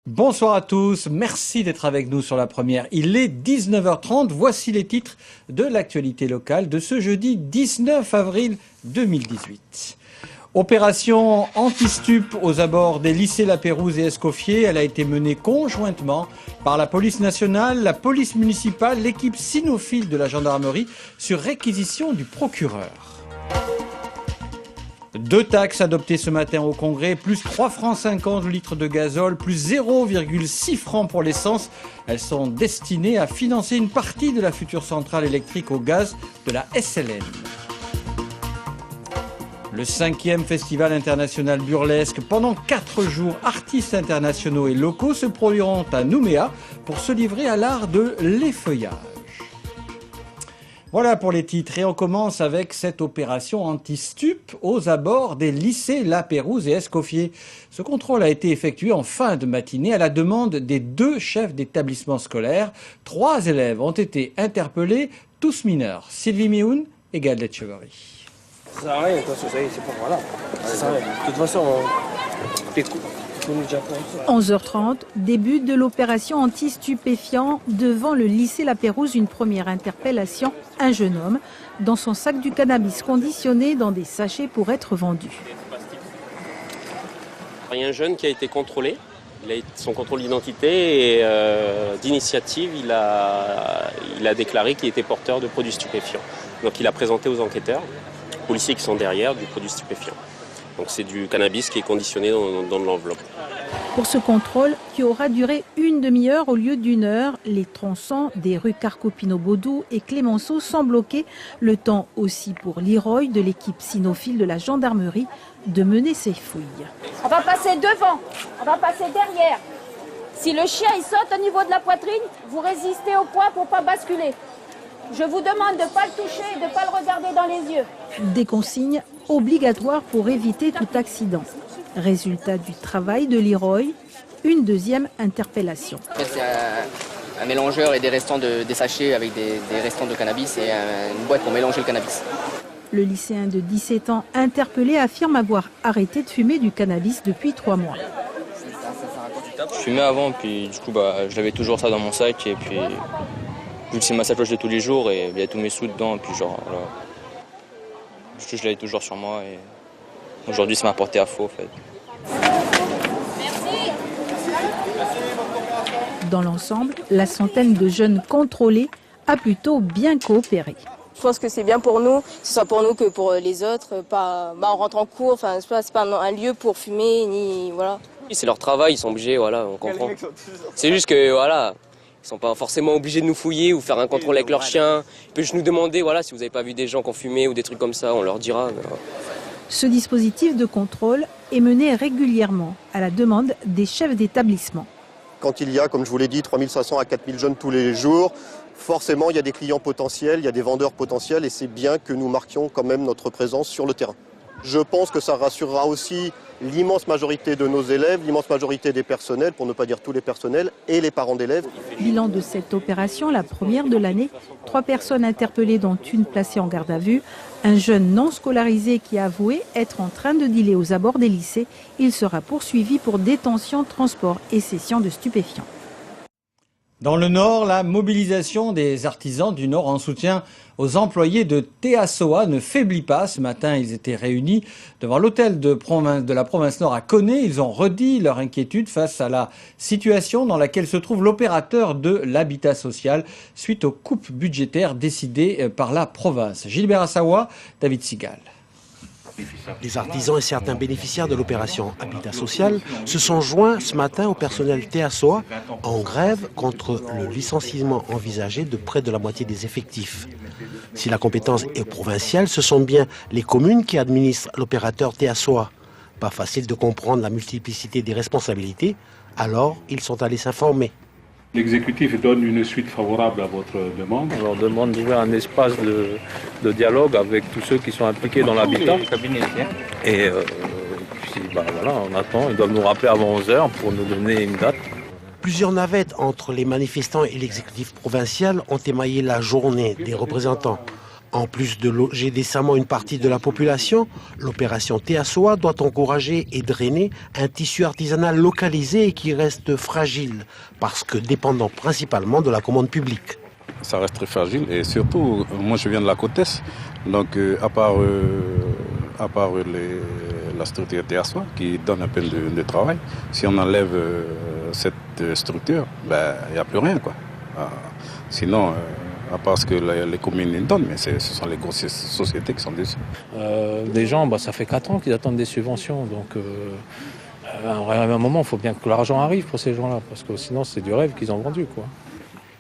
Bonsoir à tous, merci d'être avec nous sur la première. Il est 19h30, voici les titres de l'actualité locale de ce jeudi 19 avril 2018. Opération anti-stup aux abords des lycées La Pérouse et Escoffier. Elle a été menée conjointement par la police nationale, la police municipale, l'équipe cynophile de la gendarmerie sur réquisition du procureur. Deux taxes adoptées ce matin au Congrès, plus 3 francs 50 le litre de gazole, plus 0,6 francs pour l'essence. Elles sont destinées à financer une partie de la future centrale électrique au gaz de la SLN. Le 5e Festival international burlesque. Pendant 4 jours, artistes internationaux et locaux se produiront à Nouméa pour se livrer à l'art de l'effeuillage. Voilà pour les titres et on commence avec cette opération anti-stup aux abords des lycées La Pérouse et Escoffier. Ce contrôle a été effectué en fin de matinée à la demande des 2 chefs d'établissement scolaire. 3 élèves ont été interpellés, tous mineurs. Sylvie Mioun et Gadlet Chevary. Ça sert à rien, c'est pas voilà. Ça sert à rien. De toute façon, écoute. 11h30, début de l'opération anti-stupéfiant devant le lycée La Pérouse. Une première interpellation, un jeune homme dans son sac du cannabis conditionné dans des sachets pour être vendu. Il y a un jeune qui a été contrôlé, il a eu son contrôle d'identité et d'initiative, il a déclaré qu'il était porteur de produits stupéfiants. Donc il a présenté aux enquêteurs, aux policiers qui sont derrière, du produit stupéfiant. Donc c'est du cannabis qui est conditionné dans l'enveloppe. Pour ce contrôle, qui aura duré une demi-heure au lieu d'une heure, les tronçons des rues Carcopino-Baudou et Clémenceau sont bloqués. Le temps aussi pour Leroy de l'équipe cynophile de la gendarmerie de mener ses fouilles. On va passer devant, on va passer derrière. Si le chien il saute au niveau de la poitrine, vous résistez au poids pour ne pas basculer. Je vous demande de ne pas le toucher et de ne pas le regarder dans les yeux. Des consignes obligatoires pour éviter tout accident. Résultat du travail de Leroy, une deuxième interpellation. C'est un mélangeur et des restants des sachets avec des restants de cannabis et une boîte pour mélanger le cannabis. Le lycéen de 17 ans interpellé affirme avoir arrêté de fumer du cannabis depuis 3 mois. Je fumais avant, puis du coup je l'avais toujours ça dans mon sac et puis vu que c'est ma sacoche de tous les jours et il y a tous mes sous dedans, et puis genre voilà. Je l'avais toujours sur moi et aujourd'hui ça m'a porté à faux en fait. Merci. Dans l'ensemble, la centaine de jeunes contrôlés a plutôt bien coopéré. Je pense que c'est bien pour nous, que ce soit pour nous que pour les autres. On rentre en cours, c'est pas un lieu pour fumer, ni voilà. C'est leur travail, ils sont obligés, voilà, on comprend. C'est juste que voilà, ils sont pas forcément obligés de nous fouiller ou faire un contrôle avec leur chien. Ils peuvent juste nous demander, voilà, si vous n'avez pas vu des gens qui ont fumé ou des trucs comme ça, on leur dira. Ce dispositif de contrôle est mené régulièrement à la demande des chefs d'établissement. Quand il y a, comme je vous l'ai dit, 3500 à 4000 jeunes tous les jours, forcément il y a des clients potentiels, il y a des vendeurs potentiels et c'est bien que nous marquions quand même notre présence sur le terrain. Je pense que ça rassurera aussi l'immense majorité de nos élèves, l'immense majorité des personnels, pour ne pas dire tous les personnels, et les parents d'élèves. Bilan de cette opération, la première de l'année, 3 personnes interpellées dont une placée en garde à vue. Un jeune non scolarisé qui a avoué être en train de dealer aux abords des lycées. Il sera poursuivi pour détention, transport et cession de stupéfiants. Dans le Nord, la mobilisation des artisans du Nord en soutien aux employés de TSOA ne faiblit pas. Ce matin, ils étaient réunis devant l'hôtel de la province Nord à Koné. Ils ont redit leur inquiétude face à la situation dans laquelle se trouve l'opérateur de l'habitat social suite aux coupes budgétaires décidées par la province. Gilbert Assawa, David Sigal. Les artisans et certains bénéficiaires de l'opération Habitat Social se sont joints ce matin au personnel TSOA en grève contre le licenciement envisagé de près de la moitié des effectifs. Si la compétence est provinciale, ce sont bien les communes qui administrent l'opérateur TSOA. Pas facile de comprendre la multiplicité des responsabilités, alors ils sont allés s'informer. L'exécutif donne une suite favorable à votre demande. On leur demande d'ouvrir un espace de dialogue avec tous ceux qui sont impliqués dans l'habitat. Et puis, voilà, on attend. Ils doivent nous rappeler avant 11h pour nous donner une date. Plusieurs navettes entre les manifestants et l'exécutif provincial ont émaillé la journée des représentants. En plus de loger décemment une partie de la population, l'opération TSOA doit encourager et drainer un tissu artisanal localisé et qui reste fragile, parce que dépendant principalement de la commande publique. Ça reste très fragile et surtout, moi je viens de la côte Est, donc à part la structure TSOA qui donne un peu de travail, si on enlève cette structure, il n'y a plus rien, quoi. Sinon, à part ce que les communes donnent, mais ce sont les grosses sociétés qui sont dessus. Des gens, ça fait 4 ans qu'ils attendent des subventions, donc à un moment, il faut bien que l'argent arrive pour ces gens-là, parce que sinon c'est du rêve qu'ils ont vendu, quoi.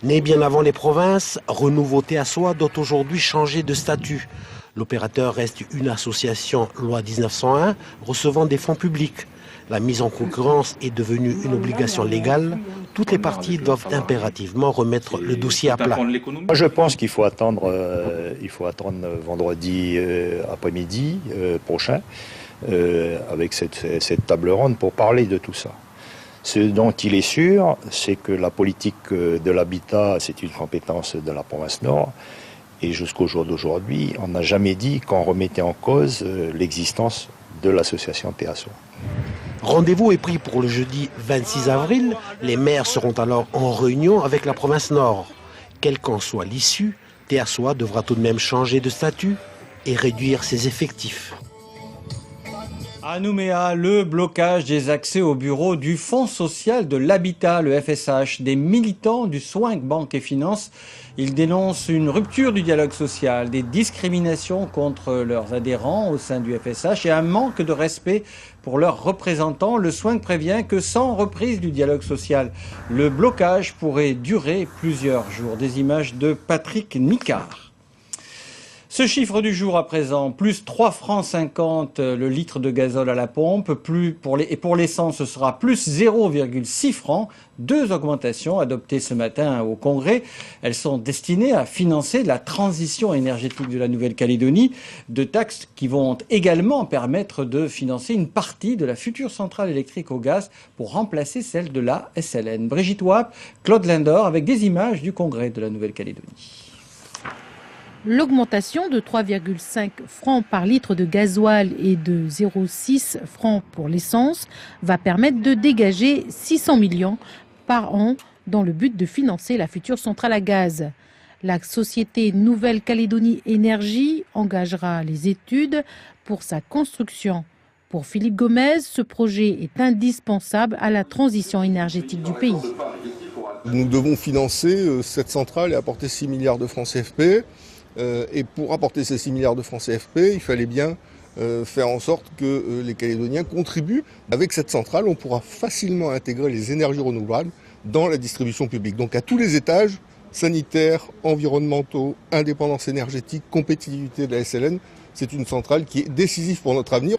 Né bien avant les provinces, Renouveau TSOA doit aujourd'hui changer de statut. L'opérateur reste une association loi 1901 recevant des fonds publics. La mise en concurrence est devenue une obligation légale. Toutes les parties doivent impérativement remettre le dossier à plat. Je pense qu'il faut attendre vendredi après-midi prochain avec cette table ronde pour parler de tout ça. Ce dont il est sûr, c'est que la politique de l'habitat, c'est une compétence de la province Nord. Et jusqu'au jour d'aujourd'hui, on n'a jamais dit qu'on remettait en cause l'existence de l'association TSOA. Rendez-vous est pris pour le jeudi 26 avril. Les maires seront alors en réunion avec la province Nord. Quelle qu'en soit l'issue, TSOA devra tout de même changer de statut et réduire ses effectifs. À Nouméa, le blocage des accès au bureau du Fonds social de l'habitat, le FSH, des militants du SWANC Banque et Finance. Ils dénoncent une rupture du dialogue social, des discriminations contre leurs adhérents au sein du FSH et un manque de respect pour leurs représentants. Le SWANC prévient que sans reprise du dialogue social, le blocage pourrait durer plusieurs jours. Des images de Patrick Nicard. Ce chiffre du jour à présent, plus 3,50 francs le litre de gazole à la pompe, et pour l'essence ce sera plus 0,6 francs. 2 augmentations adoptées ce matin au Congrès. Elles sont destinées à financer la transition énergétique de la Nouvelle-Calédonie, de taxes qui vont également permettre de financer une partie de la future centrale électrique au gaz pour remplacer celle de la SLN. Brigitte Wapp, Claude Lindor avec des images du Congrès de la Nouvelle-Calédonie. L'augmentation de 3,5 francs par litre de gasoil et de 0,6 francs pour l'essence va permettre de dégager 600 millions par an dans le but de financer la future centrale à gaz. La société Nouvelle-Calédonie Énergie engagera les études pour sa construction. Pour Philippe Gomez, ce projet est indispensable à la transition énergétique du pays. Nous devons financer cette centrale et apporter 6 milliards de francs CFP. Et pour apporter ces 6 milliards de francs CFP, il fallait bien faire en sorte que les Calédoniens contribuent. Avec cette centrale, on pourra facilement intégrer les énergies renouvelables dans la distribution publique. Donc à tous les étages, sanitaires, environnementaux, indépendance énergétique, compétitivité de la SLN, c'est une centrale qui est décisive pour notre avenir.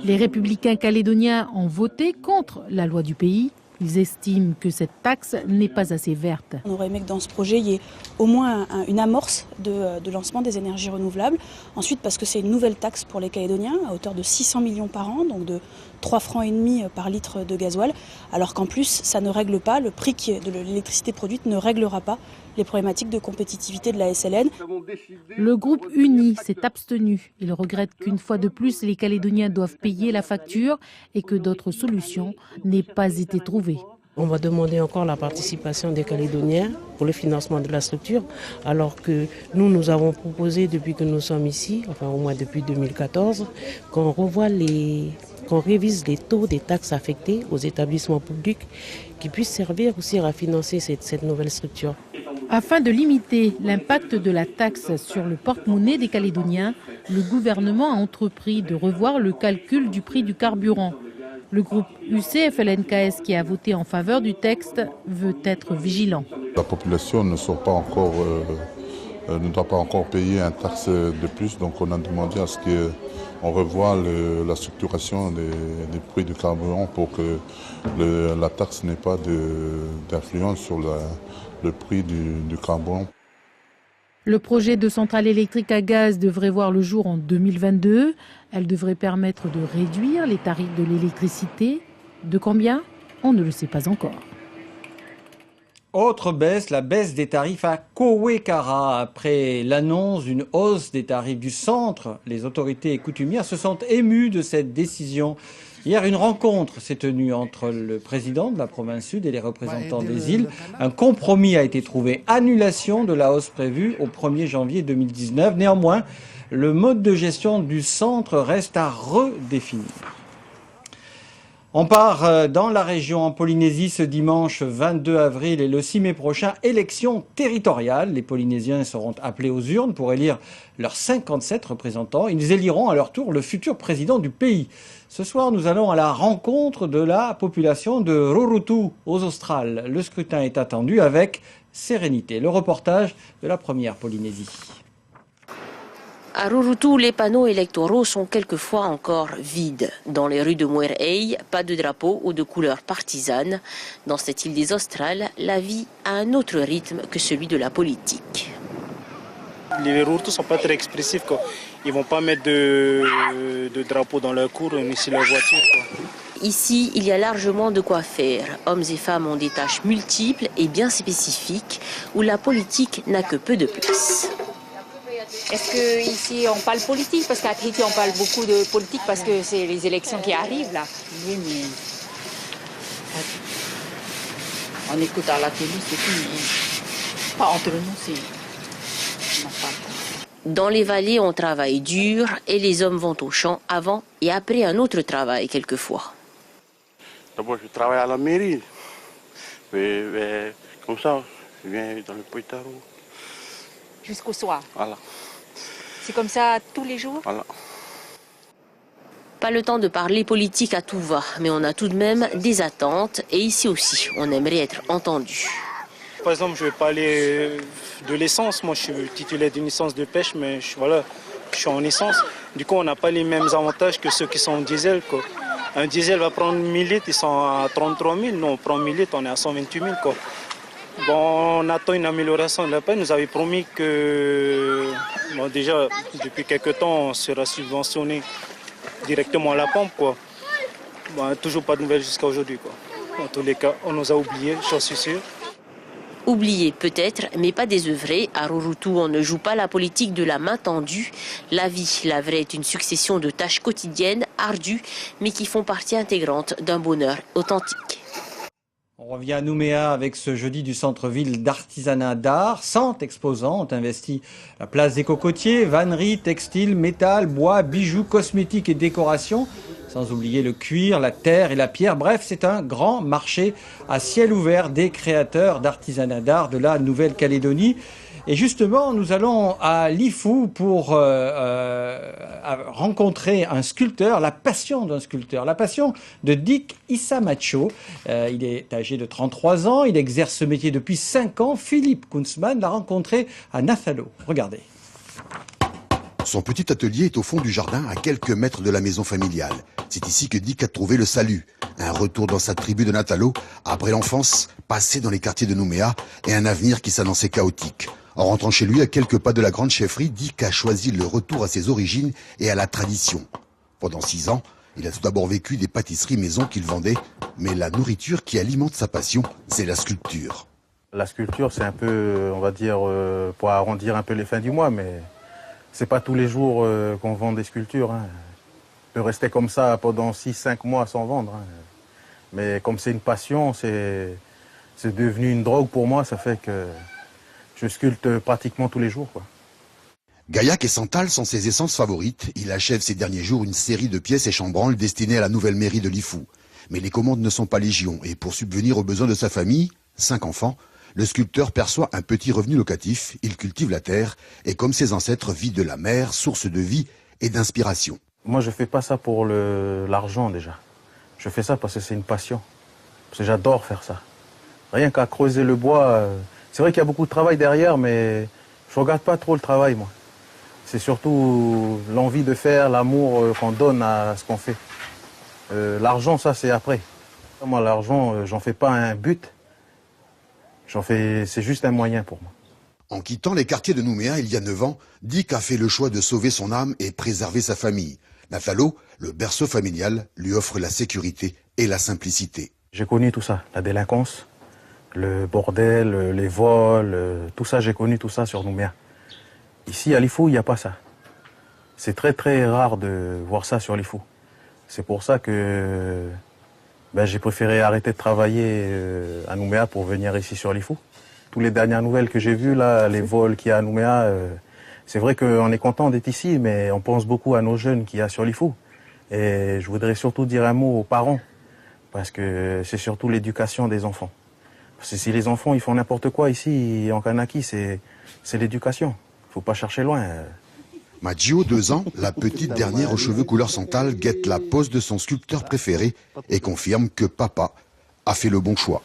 Les républicains calédoniens ont voté contre la loi du pays. Ils estiment que cette taxe n'est pas assez verte. On aurait aimé que dans ce projet, il y ait au moins une amorce de lancement des énergies renouvelables. Ensuite, parce que c'est une nouvelle taxe pour les Calédoniens à hauteur de 600 millions par an, donc de 3,5 francs par litre de gasoil, alors qu'en plus, ça ne règle pas, le prix de l'électricité produite ne réglera pas les problématiques de compétitivité de la SLN. Le groupe uni s'est abstenu. Il regrette qu'une fois de plus, les Calédoniens doivent payer la facture et que d'autres solutions n'aient pas été trouvées. On va demander encore la participation des Calédoniens pour le financement de la structure, alors que nous avons proposé depuis que nous sommes ici, enfin au moins depuis 2014, qu'on révise les taux des taxes affectées aux établissements publics qui puissent servir aussi à financer cette nouvelle structure. Afin de limiter l'impact de la taxe sur le porte-monnaie des Calédoniens, le gouvernement a entrepris de revoir le calcul du prix du carburant. Le groupe UCFLNKS qui a voté en faveur du texte veut être vigilant. La population ne doit pas encore payer une taxe de plus, donc on a demandé à ce qu'on revoie la structuration des prix du carburant pour que la taxe n'ait pas d'influence sur le prix du carburant. Le projet de centrale électrique à gaz devrait voir le jour en 2022. Elle devrait permettre de réduire les tarifs de l'électricité. De combien ? On ne le sait pas encore. Autre baisse, la baisse des tarifs à Kowekara. Après l'annonce d'une hausse des tarifs du centre, les autorités coutumières se sont émues de cette décision. Hier, une rencontre s'est tenue entre le président de la province sud et les représentants des îles. Un compromis a été trouvé. Annulation de la hausse prévue au 1er janvier 2019. Néanmoins, le mode de gestion du centre reste à redéfinir. On part dans la région en Polynésie ce dimanche 22 avril et le 6 mai prochain, élections territoriales. Les Polynésiens seront appelés aux urnes pour élire leurs 57 représentants. Ils éliront à leur tour le futur président du pays. Ce soir, nous allons à la rencontre de la population de Rurutu aux Australes. Le scrutin est attendu avec sérénité. Le reportage de la première Polynésie. À Rurutu, les panneaux électoraux sont quelquefois encore vides. Dans les rues de Muirei, pas de drapeau ou de couleurs partisanes. Dans cette île des Australes, la vie a un autre rythme que celui de la politique. Les Rurutu ne sont pas très expressifs. Ils ne vont pas mettre de drapeau dans leur cour ni sur leur voiture. Ici, il y a largement de quoi faire. Hommes et femmes ont des tâches multiples et bien spécifiques où la politique n'a que peu de place. Est-ce qu'ici on parle politique? Parce qu'à Tahiti on parle beaucoup de politique parce que c'est les élections qui arrivent là. Oui, mais on écoute à la télé, c'est tout, mais pas entre nous, c'est... on n'en parle pas. Dans les vallées, on travaille dur et les hommes vont au champ avant et après un autre travail quelquefois. D'abord, je travaille à la mairie. Mais comme ça, je viens dans le Poitaro. Jusqu'au soir. Voilà. C'est comme ça tous les jours? Voilà. Pas le temps de parler politique à tout va, mais on a tout de même des attentes et ici aussi, on aimerait être entendu. Par exemple, je vais parler de l'essence. Moi, je suis titulaire d'une licence de pêche, mais je suis en essence. Du coup, on n'a pas les mêmes avantages que ceux qui sont en diesel. Un diesel va prendre 1000 litres, ils sont à 33 000. Nous, on prend 1000 litres, on est à 128 000. Bon, on attend une amélioration de la paie. Nous avait promis que, bon, déjà, depuis quelques temps, on sera subventionné directement à la pompe. Bon, toujours pas de nouvelles jusqu'à aujourd'hui. En tous les cas, on nous a oubliés, j'en suis sûr. Oublié peut-être, mais pas désœuvré. À Rurutu, on ne joue pas la politique de la main tendue. La vie, la vraie, est une succession de tâches quotidiennes, ardues, mais qui font partie intégrante d'un bonheur authentique. On revient à Nouméa avec ce jeudi du centre-ville d'artisanat d'art. 100 exposants ont investi la place des cocotiers, vannerie, textile, métal, bois, bijoux, cosmétiques et décorations. Sans oublier le cuir, la terre et la pierre. Bref, c'est un grand marché à ciel ouvert des créateurs d'artisanat d'art de la Nouvelle-Calédonie. Et justement, nous allons à Lifou pour rencontrer un sculpteur, la passion d'un sculpteur, la passion de Dick Isamacho. Il est âgé de 33 ans, il exerce ce métier depuis 5 ans. Philippe Kunzmann l'a rencontré à Nathalo. Regardez. Son petit atelier est au fond du jardin, à quelques mètres de la maison familiale. C'est ici que Dick a trouvé le salut. Un retour dans sa tribu de Nathalo, après l'enfance passée dans les quartiers de Nouméa, et un avenir qui s'annonçait chaotique. En rentrant chez lui, à quelques pas de la grande chefferie, Dick a choisi le retour à ses origines et à la tradition. Pendant 6 ans, il a tout d'abord vécu des pâtisseries maison qu'il vendait, mais la nourriture qui alimente sa passion, c'est la sculpture. La sculpture, c'est un peu, on va dire, pour arrondir un peu les fins du mois, mais c'est pas tous les jours qu'on vend des sculptures. On peut rester comme ça pendant 6-5 mois sans vendre. Mais comme c'est une passion, c'est devenu une drogue pour moi, ça fait que je sculpte pratiquement tous les jours. Gaillac et Santal sont ses essences favorites. Il achève ces derniers jours une série de pièces et chambranles destinées à la nouvelle mairie de Lifou. Mais les commandes ne sont pas légion et pour subvenir aux besoins de sa famille, 5 enfants, le sculpteur perçoit un petit revenu locatif, il cultive la terre et comme ses ancêtres vit de la mer, source de vie et d'inspiration. Moi je fais pas ça pour l'argent déjà. Je fais ça parce que c'est une passion. Parce que j'adore faire ça. Rien qu'à creuser le bois, c'est vrai qu'il y a beaucoup de travail derrière, mais je regarde pas trop le travail moi. C'est surtout l'envie de faire, l'amour qu'on donne à ce qu'on fait. L'argent, ça c'est après. Moi l'argent, j'en fais pas un but. C'est juste un moyen pour moi. En quittant les quartiers de Nouméa il y a 9 ans, Dick a fait le choix de sauver son âme et préserver sa famille. Nathalo, le berceau familial, lui offre la sécurité et la simplicité. J'ai connu tout ça, la délinquance, le bordel, les vols, tout ça, j'ai connu tout ça sur Nouméa. Ici, à Lifou, il n'y a pas ça. C'est très très rare de voir ça sur Lifou. C'est pour ça que j'ai préféré arrêter de travailler à Nouméa pour venir ici sur Lifou. Toutes les dernières nouvelles que j'ai vues, là, les vols qu'il y a à Nouméa, c'est vrai qu'on est content d'être ici, mais on pense beaucoup à nos jeunes qu'il y a sur Lifou. Et je voudrais surtout dire un mot aux parents, parce que c'est surtout l'éducation des enfants. Parce que si les enfants ils font n'importe quoi ici, en Kanaki, c'est l'éducation. Il ne faut pas chercher loin. Maggio, 2 ans, la petite dernière aux cheveux couleur santal, guette la pose de son sculpteur préféré et confirme que papa a fait le bon choix.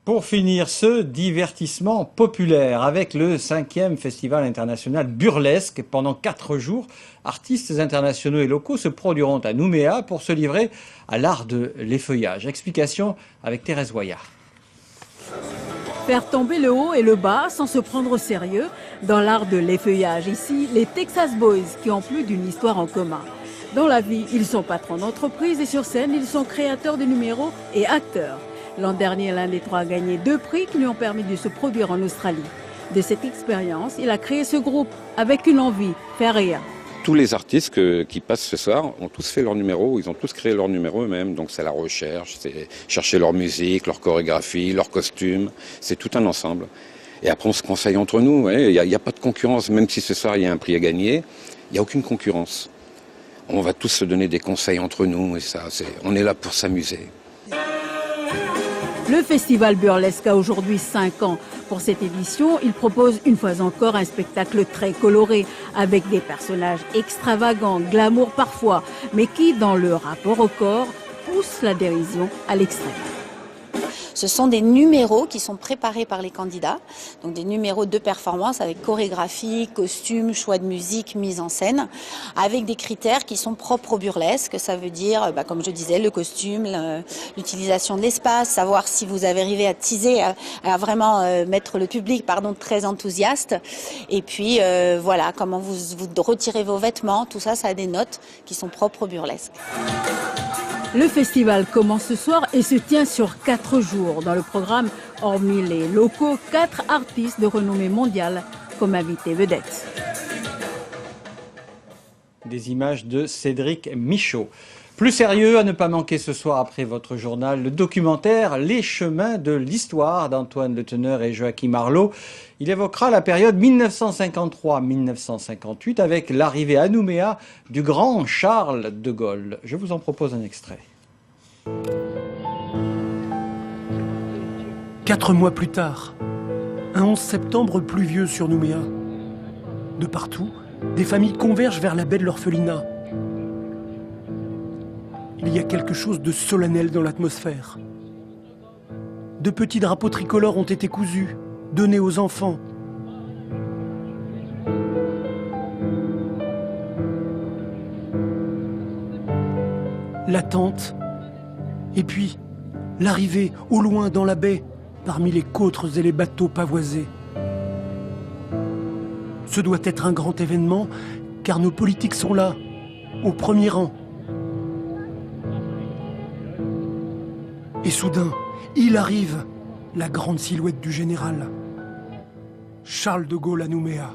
Pour finir, ce divertissement populaire avec le 5e Festival international burlesque. Pendant 4 jours, artistes internationaux et locaux se produiront à Nouméa pour se livrer à l'art de l'effeuillage. Explication avec Thérèse Voyard. Faire tomber le haut et le bas sans se prendre au sérieux dans l'art de l'effeuillage. Ici, les Texas Boys qui ont plus d'une histoire en commun. Dans la vie, ils sont patrons d'entreprise et sur scène, ils sont créateurs de numéros et acteurs. L'an dernier, l'un des 3 a gagné 2 prix qui lui ont permis de se produire en Australie. De cette expérience, il a créé ce groupe avec une envie, faire rire. Tous les artistes qui passent ce soir ont tous fait leur numéro, ils ont tous créé leur numéro eux-mêmes. Donc c'est la recherche, c'est chercher leur musique, leur chorégraphie, leur costume, c'est tout un ensemble. Et après on se conseille entre nous, il n'y a pas de concurrence, même si ce soir il y a un prix à gagner, il n'y a aucune concurrence. On va tous se donner des conseils entre nous et ça, on est là pour s'amuser. Le festival burlesque a aujourd'hui 5 ans. Pour cette édition, il propose une fois encore un spectacle très coloré, avec des personnages extravagants, glamour parfois, mais qui, dans le rapport au corps, poussent la dérision à l'extrême. Ce sont des numéros qui sont préparés par les candidats, donc des numéros de performance avec chorégraphie, costume, choix de musique, mise en scène, avec des critères qui sont propres au burlesque. Ça veut dire, comme je disais, le costume, l'utilisation de l'espace, savoir si vous avez arrivé à teaser, à vraiment mettre le public très enthousiaste. Et puis voilà, comment vous retirez vos vêtements, tout ça, ça a des notes qui sont propres au burlesque. Le festival commence ce soir et se tient sur 4 jours. Dans le programme, hormis les locaux, 4 artistes de renommée mondiale comme invités vedettes. Des images de Cédric Michaud. Plus sérieux, à ne pas manquer ce soir après votre journal, le documentaire Les chemins de l'histoire d'Antoine Le Teneur et Joachim Arlot. Il évoquera la période 1953-1958 avec l'arrivée à Nouméa du grand Charles de Gaulle. Je vous en propose un extrait. 4 mois plus tard, un 11 septembre pluvieux sur Nouméa. De partout, des familles convergent vers la baie de l'orphelinat. Il y a quelque chose de solennel dans l'atmosphère. 2 petits drapeaux tricolores ont été cousus, donnés aux enfants. L'attente, et puis l'arrivée au loin dans la baie, parmi les côtres et les bateaux pavoisés. Ce doit être un grand événement, car nos politiques sont là, au premier rang. Et soudain, il arrive, la grande silhouette du général. Charles de Gaulle à Nouméa.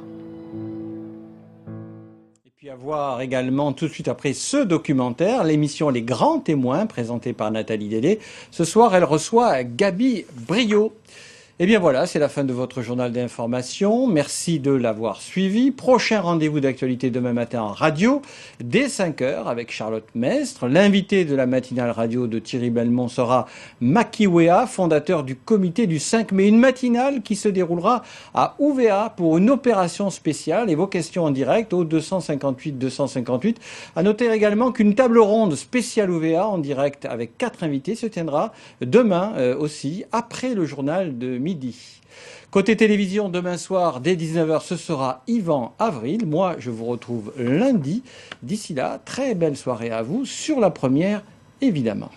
Et puis à voir également tout de suite après ce documentaire, l'émission Les Grands Témoins, présentée par Nathalie Délé. Ce soir, elle reçoit Gabi Briot. Et bien voilà, c'est la fin de votre journal d'information. Merci de l'avoir suivi. Prochain rendez-vous d'actualité demain matin en radio, dès 5h avec Charlotte Mestre. L'invité de la matinale radio de Thierry Belmont sera Maki Wea, fondateur du comité du 5 mai. Une matinale qui se déroulera à Ouvéa pour une opération spéciale et vos questions en direct au 258 258. À noter également qu'une table ronde spéciale Ouvéa en direct avec 4 invités se tiendra demain aussi après le journal de midi. Côté télévision, demain soir, dès 19h, ce sera Yvan Avril. Moi, je vous retrouve lundi. D'ici là, très belle soirée à vous, sur la première, évidemment.